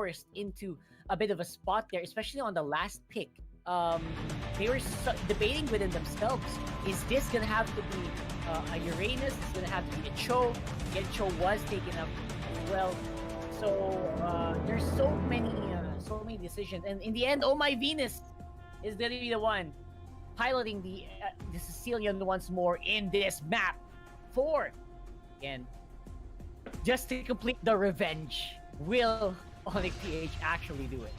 forced into a bit of a spot there, especially on the last pick. They were debating within themselves: is this gonna have to be a Uranus? Is gonna have to be a Cho? Again, Cho was taken up well. So there's so many decisions, and in the end, oh my Venus is gonna be the one piloting the Sicilian once more in this map. 4 again, just to complete the revenge. Will Onic PH actually do it?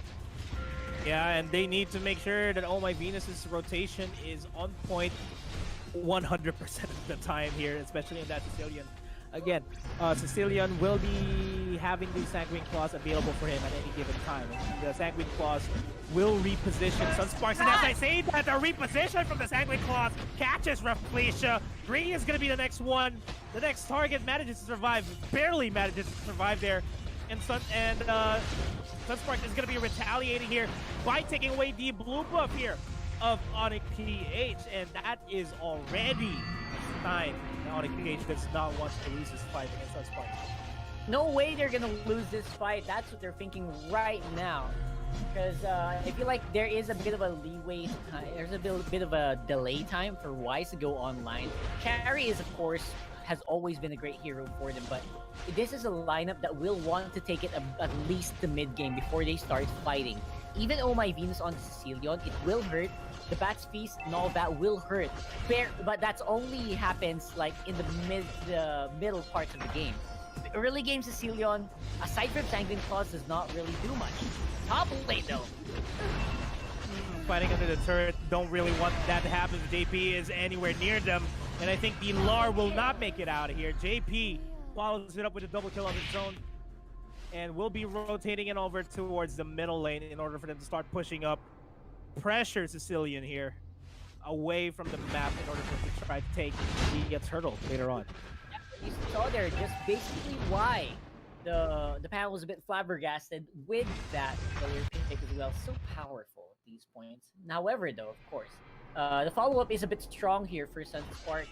Yeah, and they need to make sure that Oh My Venus's rotation is on point 100% of the time here, especially in that Sicilian. Again, Sicilian will be having the Sanguine Claws available for him at any given time. The Sanguine Claws will reposition Sunsparks, and as I say that, the reposition from the Sanguine Claws catches Rafflesia. Green is going to be the next one. The next target manages to survive, barely manages to survive there. And Sunsparks is going to be retaliating here by taking away the blue buff here of Onic PH, and that is already a sign that Onic PH does not want to lose this fight against Sunsparks. No way they're gonna lose this fight. That's what they're thinking right now. Because I feel like there is a bit of a leeway time. There's a bit of a delay time for Wise to go online. Carry is, of course, has always been a great hero for them, but this is a lineup that will want to take it at least the mid game before they start fighting. Even Oh My Venus on Sicilian, it will hurt. The Bat's Feast and all that will hurt. But that's only happens like in the middle parts of the game. The early game Sicilian, aside from Sanguine Claws, does not really do much. Top lane though. Fighting under the turret, don't really want that to happen. The JP is anywhere near them, and I think the Lar will not make it out of here. JP follows it up with a double kill on its own, and will be rotating it over towards the middle lane in order for them to start pushing up. Pressure Sicilian here away from the map in order for them to try to take the turtle later on. You saw there just basically why the panel was a bit flabbergasted with that player pick as well. So powerful at these points. However, though, of course, the follow-up is a bit strong here for Sunsparks.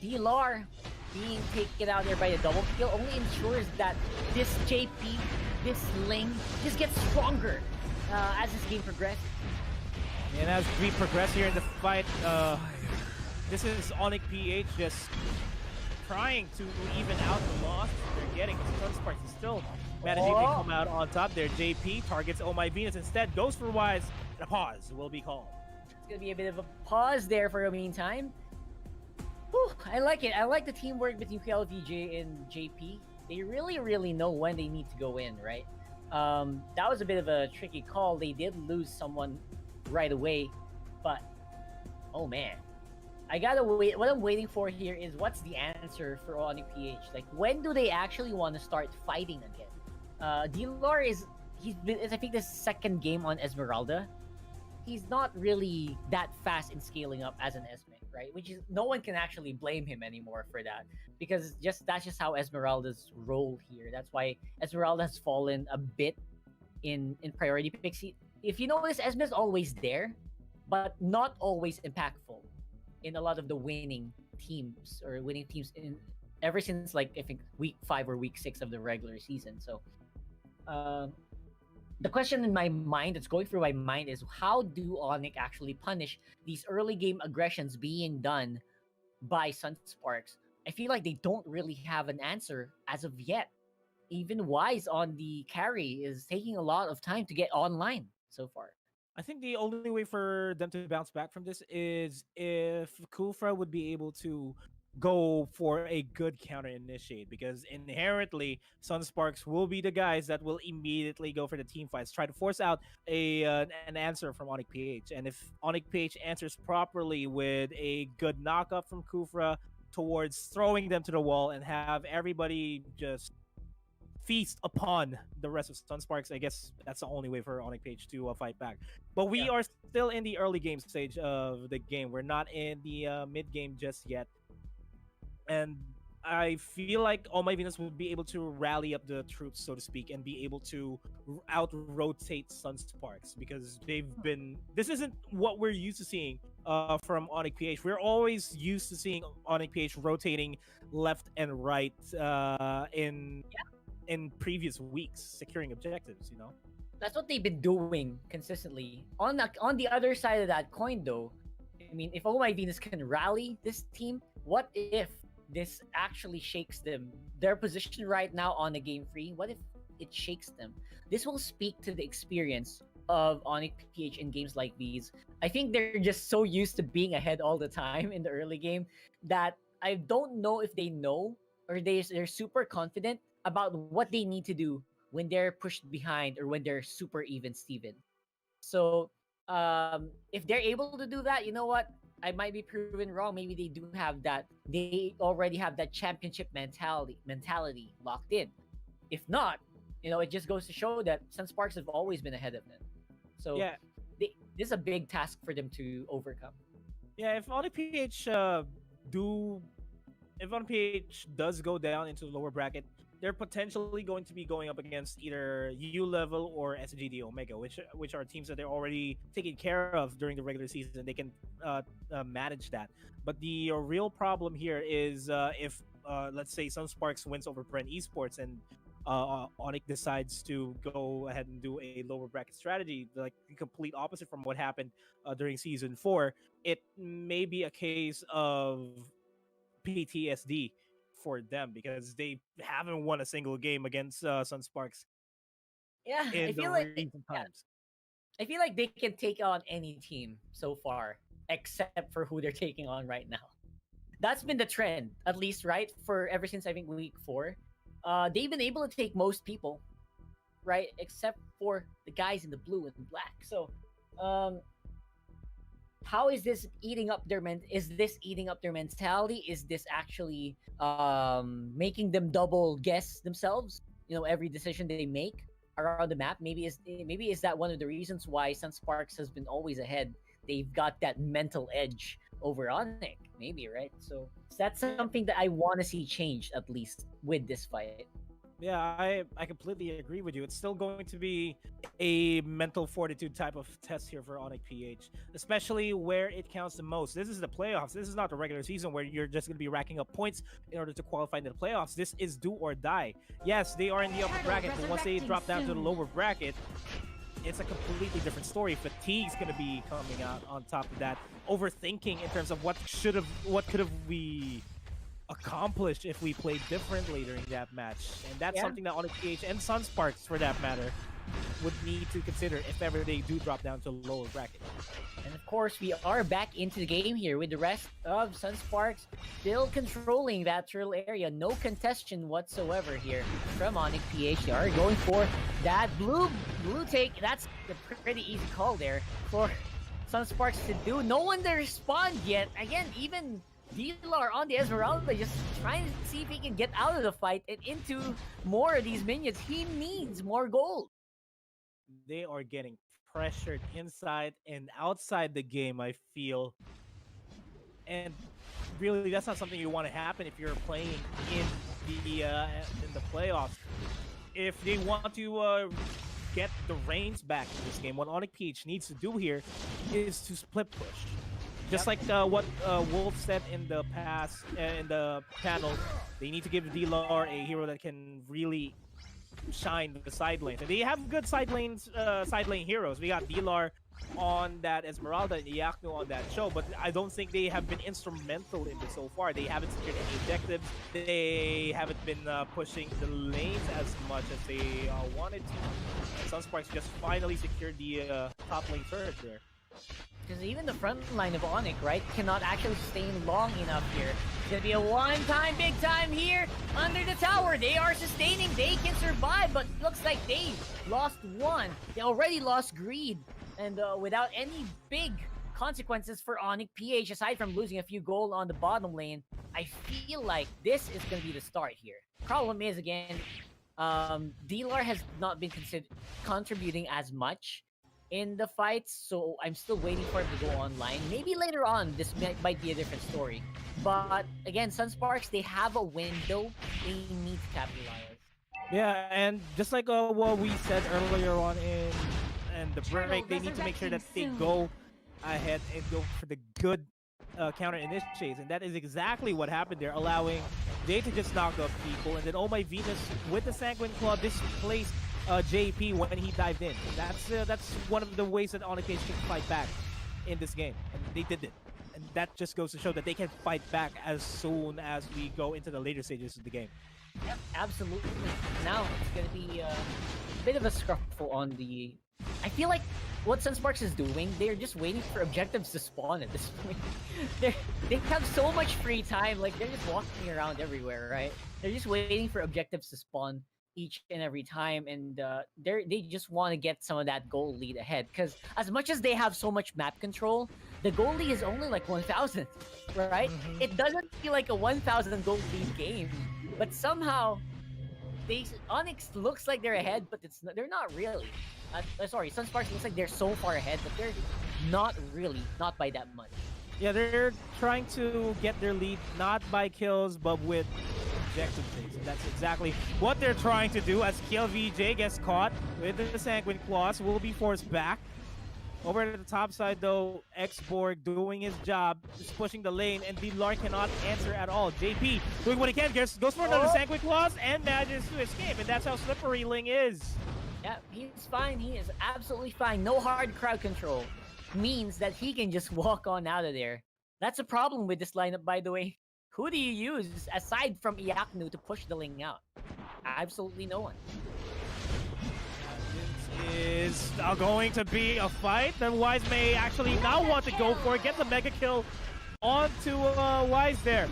D-Lar being taken out there by the double kill only ensures that this JP, this Ling, just gets stronger as this game progresses. And as we progress here in the fight, this is Onic PH just trying to even out the loss they're getting. Sunsparks is still managing to come out on top there. JP targets Oh My Venus instead, goes for Wise, and a pause will be called. It's going to be a bit of a pause there for a meantime. Whew, I like it. I like the teamwork between PLVJ and JP. They really know when they need to go in, right? That was a bit of a tricky call. They did lose someone right away, but oh man, I gotta wait. What I'm waiting for here is what's the answer for Onic PH? Like, when do they actually want to start fighting again? D-Lar it's I think the second game on Esmeralda. He's not really that fast in scaling up as an Esme, right? Which is, no one can actually blame him anymore for that, because that's just how Esmeralda's role here. That's why Esmeralda has fallen a bit in priority picks. If you notice, Esme is always there, but not always impactful in a lot of the winning teams in ever since, like, I think week 5 or week 6 of the regular season. So the question in my mind that's going through my mind is, how do Onic actually punish these early game aggressions being done by Sunsparks? I feel like they don't really have an answer as of yet. Even Wise on the carry is taking a lot of time to get online so far. I think the only way for them to bounce back from this is if Kufra would be able to go for a good counter initiate, because inherently Sunsparks will be the guys that will immediately go for the team fights, try to force out an answer from Onic PH. And if Onic PH answers properly with a good knockup from Kufra towards throwing them to the wall and have everybody just feast upon the rest of Sunsparks, I guess that's the only way for Onic PH to fight back. But we are still in the early game stage of the game. We're not in the mid game just yet. And I feel like Oh My Venus would be able to rally up the troops, so to speak, and be able to out-rotate Sunsparks, because this isn't what we're used to seeing from Onic PH. We're always used to seeing Onic PH rotating left and right in previous weeks, securing objectives. You know. That's what they've been doing consistently. On the other side of that coin, though, I mean, if Oh My Venus can rally this team, what if this actually shakes them? Their position right now on the game free. What if it shakes them? This will speak to the experience of Onic PH in games like these. I think they're just so used to being ahead all the time in the early game that I don't know if they know or they're super confident about what they need to do when they're pushed behind or when they're super even Steven. So if they're able to do that, you know what? I might be proven wrong. Maybe they do have that. They already have that championship mentality locked in. If not, it just goes to show that Sunsparks have always been ahead of them. So Yeah, this is a big task for them to overcome. yeah. Do if Onic PH does go down into the lower bracket, they're potentially going to be going up against either U Level or SGD Omega, which are teams that they're already taken care of during the regular season. They can manage that. But the real problem here is if let's say Sunsparks wins over Bren Esports and Onic decides to go ahead and do a lower bracket strategy, like the complete opposite from what happened during season 4, it may be a case of PTSD for them because they haven't won a single game against Sunsparks Yeah, I in the feel like recent yeah, times. I feel like they can take on any team so far, except for who they're taking on right now. That's been the trend, at least, right? For ever since I think week 4, they've been able to take most people, right? Except for the guys in the blue and black. So, um, how is this eating up their Is this eating up their mentality? Is this actually making them double guess themselves? Every decision they make around the map. Maybe is that one of the reasons why Sunsparks has been always ahead. They've got that mental edge over Onic, maybe, right? So that's Yeah, something that I want to see changed at least with this fight. yeah, I completely agree with you. It's still going to be a mental fortitude type of test here for Onic PH, especially where it counts the most. This is the playoffs. This is not the regular season where you're just going to be racking up points in order to qualify into the playoffs. This is do or die. Yes, they are in the upper bracket, but once they drop down to the lower bracket, it's a completely different story. Fatigue's going to be coming out on top of that. Overthinking in terms of what could have we accomplished if we played differently during that match. And that's Yeah. something that Onic PH and Sunsparks, for that matter, would need to consider if ever they do drop down to lower bracket. And of course, we are back into the game here with the rest of Sunsparks still controlling that turtle area. No contestation whatsoever here from Onic PH. They are going for that blue take. That's a pretty easy call there for Sunsparks to do. No one to respond yet. Again, even Dilar on the Esmeralda just trying to see if he can get out of the fight and into more of these minions. He needs more gold. They are getting pressured inside and outside the game, I feel. And really, that's not something you want to happen if you're playing in the playoffs. If they want to get the reins back in this game, what Onic PH needs to do here is to split push. Just like what Wolf said in the past in the panel, they need to give Dilar a hero that can really shine the side lanes. And they have good side lane heroes. We got Dilar on that Esmeralda and Yakno on that show, but I don't think they have been instrumental in this so far. They haven't secured any objectives. They haven't been pushing the lanes as much as they wanted to. Sunsparks just finally secured the top lane turret there. Because even the front line of Onic, right, cannot actually sustain long enough here. It's going to be a one-time, big-time here under the tower. They are sustaining. They can survive, but looks like they lost one. They already lost Greed. And without any big consequences for Onic PH, aside from losing a few gold on the bottom lane, I feel like this is going to be the start here. Problem is, again, Dilar has not been contributing as much in the fights, so I'm still waiting for him to go online. Maybe later on, this might be a different story. But again, Sunsparks, they have a window they need to capitalize. Yeah, and just like what we said earlier on in the break, they need to make sure that they go ahead and go for the good counter initiates, and that is exactly what happened there, allowing Data just knocked up people, and then Oh My Venus with the Sanguine Claw displaced JP when he dived in. That's one of the ways that Onic can fight back in this game, and they did it. And that just goes to show that they can fight back as soon as we go into the later stages of the game. Yep, absolutely. Now it's gonna be a bit of a scruffle on the. I feel like what Sunsparks is doing, they're just waiting for objectives to spawn at this point. They have so much free time, like they're just walking around everywhere, right? They're just waiting for objectives to spawn each and every time, and they just want to get some of that goal lead ahead. Because as much as they have so much map control, the goal lead is only like 1,000, right? It doesn't feel like a 1,000 goal lead game, but somehow Onyx looks like they're ahead, but they're not really. Sorry, Sunsparks looks like they're so far ahead, but they're not really, not by that much. Yeah, they're trying to get their lead not by kills, but with objective things. And that's exactly what they're trying to do as KLVJ gets caught with the Sanguine Claws, will be forced back. Over at the top side, though, Xborg doing his job, just pushing the lane, and Dilar cannot answer at all. JP doing what he can, goes for another Sanguine Claws, and manages to escape, and that's how slippery Ling is. Yeah, he's fine. He is absolutely fine. No hard crowd control means that he can just walk on out of there. That's a problem with this lineup, by the way. Who do you use aside from Iaknu to push the Ling out? Absolutely no one. Is going to be a fight that Wise may actually now want to go for. Get the mega kill onto Wise there.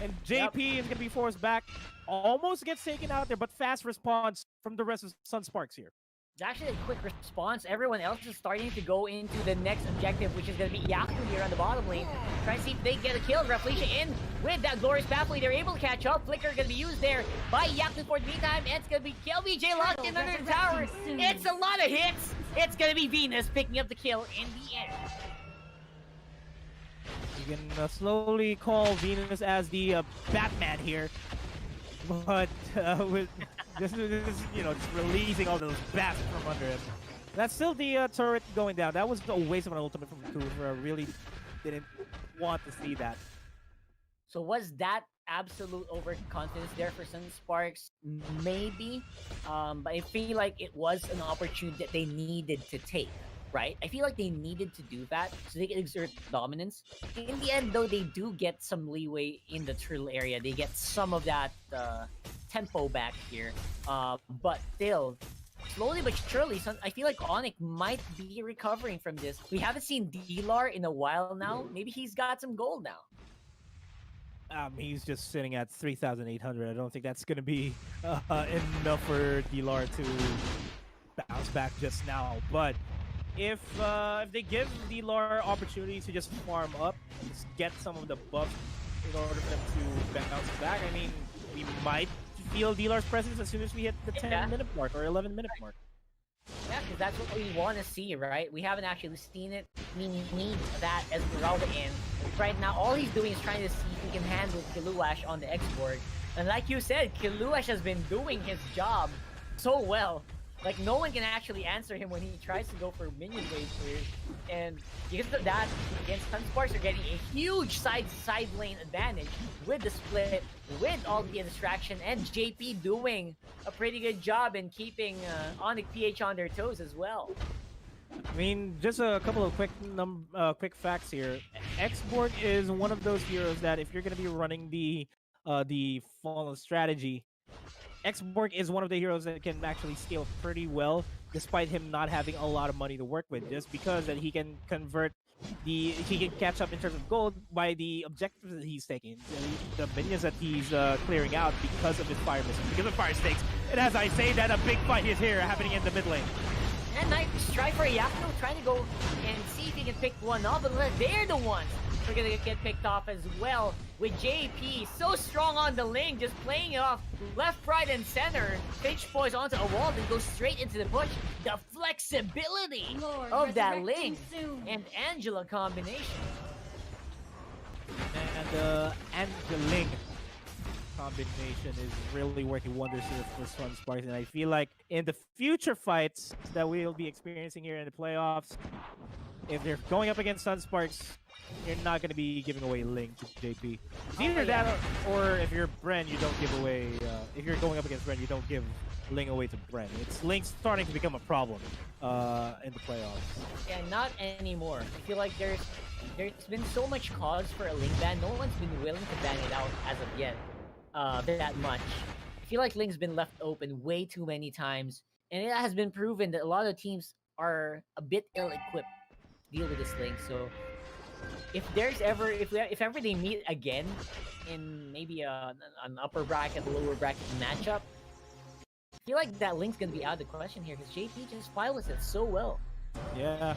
And JP is going to be forced back. Almost gets taken out there, but fast response from the rest of Sunsparks here. It's actually a quick response. Everyone else is starting to go into the next objective, which is going to be Yaku here on the bottom lane. Trying to see if they get a kill. Rafflesia in with that glorious pathway. They're able to catch up. Flicker going to be used there by Yaku for the meantime. And it's going to be KLVJ locked in under the tower. It's a lot of hits. It's going to be Venus picking up the kill in the end. You can slowly call Venus as the Batman here. But with just releasing all those bats from under him. That's still the turret going down. That was a waste of an ultimate from Kufra. I really didn't want to see that. So was that absolute overconfidence there for Sunsparks? Maybe. But I feel like it was an opportunity that they needed to take. Right? I feel like they needed to do that so they can exert dominance. In the end, though, they do get some leeway in the turtle area. They get some of that tempo back here. But still, slowly but surely, I feel like Onic might be recovering from this. We haven't seen Dilar in a while now. Maybe he's got some gold now. He's just sitting at 3,800. I don't think that's going to be enough for Dilar to bounce back just now. But if they give Dilar opportunities to just farm up, just get some of the buffs in order for them to bounce back, I mean, we might feel Dilar's presence as soon as we hit the 10-minute mark or 11-minute mark. Yeah, because that's what we want to see, right? We haven't actually seen it. We need that as Esmeralda in. Right now, all he's doing is trying to see if he can handle Kiluash on the X-board. And like you said, Kiluash has been doing his job so well. Like, no one can actually answer him when he tries to go for minion wave clears. And because of that, against Sunsparks are getting a huge side lane advantage with the split, with all the distraction, and JP doing a pretty good job in keeping Onic PH on their toes as well. I mean, just a couple of quick facts here. Xborg is one of those heroes that if you're going to be running the Fallen strategy, Xborg is one of the heroes that can actually scale pretty well, despite him not having a lot of money to work with, just because that he can he can catch up in terms of gold by the objectives that he's taking, the minions that he's clearing out because of his fire missions, because of fire stakes. And as I say that, a big fight is here happening in the mid lane. And nice try for Yakuno, trying to go and see if he can pick one off, but they're the ones who are gonna get picked off as well. With JP so strong on the lane, just playing it off left, right, and center. Pitch poise onto a wall, then goes straight into the push. The flexibility of that lane and Angela combination. And the Angeling combination is really working wonders here for Sunsparks, and I feel like in the future fights that we'll be experiencing here in the playoffs, if they're going up against Sunsparks, you're not going to be giving away Ling to JP. It's Oh, either yeah. that or if you're Bren, you don't give away. If you're going up against Bren, you don't give Ling away to Bren. It's Ling starting to become a problem in the playoffs. Yeah, not anymore. I feel like there's been so much cause for a Ling ban. No one's been willing to ban it out as of yet. That much. I feel like Ling's been left open way too many times, and it has been proven that a lot of teams are a bit ill-equipped to deal with this Ling. So if ever they meet again in maybe an upper bracket, lower bracket matchup, I feel like that Link's gonna be out of the question here because JP just pilots it so well. Yeah.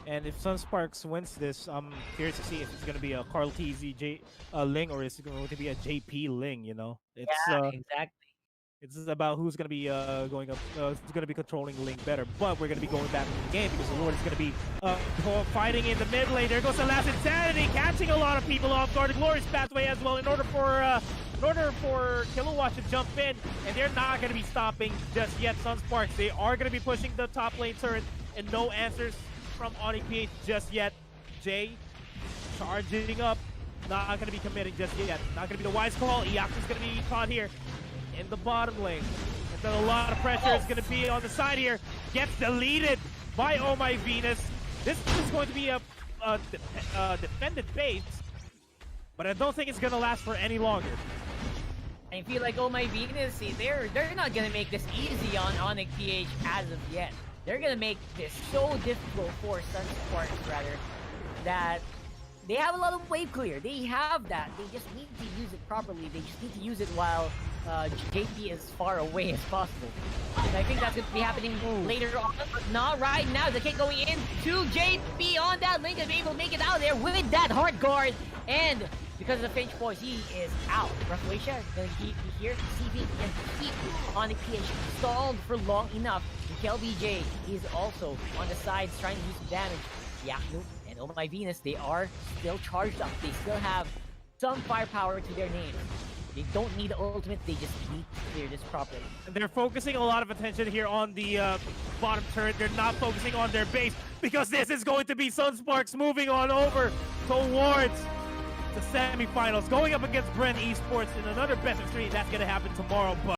And if Sunsparks wins this, I'm curious to see if it's going to be a Carl TZ Ling or is it going to be a JP Ling, you know? It's Exactly. it's about who's going to be going up, who's going to be controlling Ling better. But we're going to be going back in the game because the Lord is going to be fighting in the mid lane. There goes the last Insanity, catching a lot of people off guard. The Glorious pathway as well in order for Kilowatt to jump in, and they're not going to be stopping just yet. Sunsparks, they are going to be pushing the top lane turret, and no answers from Onic just yet. Jay charging up, not going to be committing just yet. Not going to be the wise call. Iaku's going to be caught here in the bottom lane. And then a lot of pressure is going to be on the side here. Gets deleted by Oh My Venus. This is going to be a defended base, but I don't think it's going to last for any longer. I feel like Oh My Venus, see, they're not gonna make this easy on Onic PH as of yet. They're gonna make this so difficult for Sunsparks rather that they have a lot of wave clear. They have that. They just need to use it properly. They just need to use it while JP is far away as possible. And I think that's going to be happening later on, but not right now. The kick going in to JP on that link and be able to make it out there with that hard guard. And because of the Finch Boys, he is out. Revelation going to keep here, CV, and keep on the PH stalled for long enough. Miguel BJ is also on the sides trying to do some damage. Yaknu and Oh My Venus, they are still charged up. They still have some firepower to their names. They don't need the ultimate, they just need to clear this properly. They're focusing a lot of attention here on the bottom turret. They're not focusing on their base because this is going to be Sunsparks moving on over towards the semifinals, going up against Bren Esports in another best of 3. That's going to happen tomorrow. But